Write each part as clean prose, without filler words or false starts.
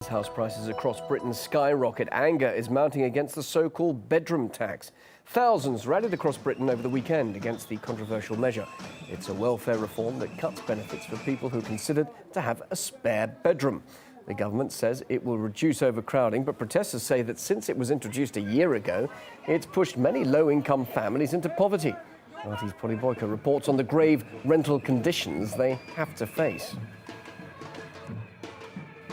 House prices across Britain skyrocket. Anger is mounting against the so-called bedroom tax. Thousands rallied across Britain over the weekend against the controversial measure. It's a welfare reform that cuts benefits for people who are considered to have a spare bedroom. The government says it will reduce overcrowding, but protesters say that since it was introduced a year ago, it's pushed many low-income families into poverty. RT's Polly Boiko reports on the grave rental conditions they have to face.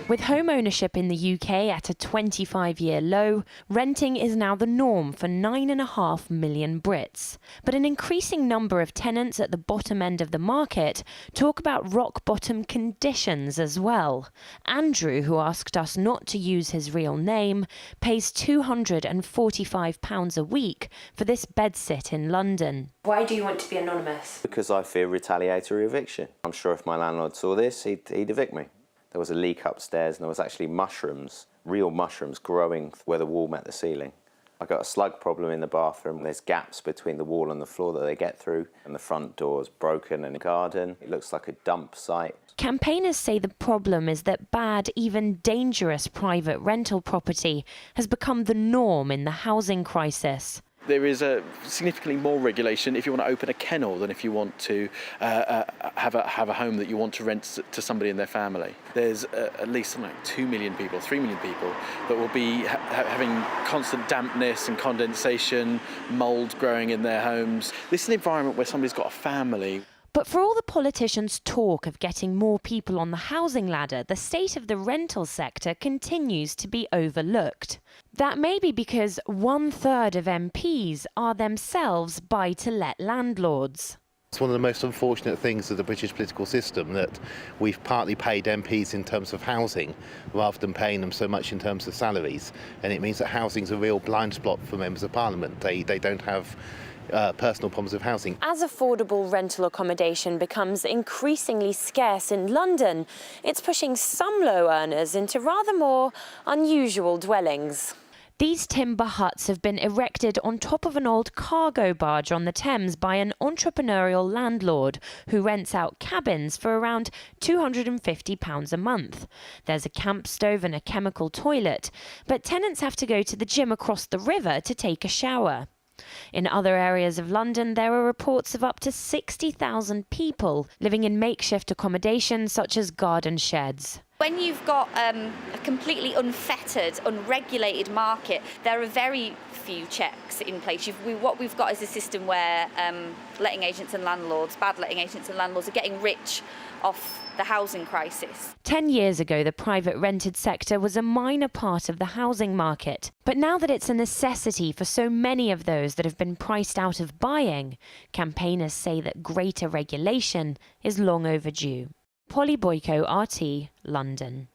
With home ownership in the UK at a 25-year low, renting is now the norm for 9.5 million Brits. But an increasing number of tenants at the bottom end of the market talk about rock-bottom conditions as well. Andrew, who asked us not to use his real name, pays £245 a week for this bedsit in London. Why do you want to be anonymous? Because I fear retaliatory eviction. I'm sure if my landlord saw this, he'd evict me. There was a leak upstairs and there was actually mushrooms, real mushrooms, growing where the wall met the ceiling. I got a slug problem in the bathroom. There's gaps between the wall and the floor that they get through, and the front door's broken in the garden. It looks like a dump site. Campaigners say the problem is that bad, even dangerous private rental property has become the norm in the housing crisis. There is a significantly more regulation if you want to open a kennel than if you want to have a home that you want to rent to somebody in their family. There's at least something like 2 million people, 3 million people that will be having constant dampness and condensation, mould growing in their homes. This is an environment where somebody's got a family. But for all the politicians' talk of getting more people on the housing ladder, the state of the rental sector continues to be overlooked. That may be because 1/3 of MPs are themselves buy-to-let landlords. It's one of the most unfortunate things of the British political system that we've partly paid MPs in terms of housing rather than paying them so much in terms of salaries. And it means that housing's a real blind spot for members of Parliament. They don't have personal problems of housing. As affordable rental accommodation becomes increasingly scarce in London, it's pushing some low earners into rather more unusual dwellings. These timber huts have been erected on top of an old cargo barge on the Thames by an entrepreneurial landlord who rents out cabins for around £250 a month. There's a camp stove and a chemical toilet, but tenants have to go to the gym across the river to take a shower. In other areas of London, there are reports of up to 60,000 people living in makeshift accommodation such as garden sheds. When you've got a completely unfettered, unregulated market, there are very few checks in place. What we've got is a system where letting agents and landlords, bad letting agents and landlords are getting rich off the housing crisis. 10 years ago, the private rented sector was a minor part of the housing market. But now that it's a necessity for so many of those that have been priced out of buying, campaigners say that greater regulation is long overdue. Polly Boiko, RT, London.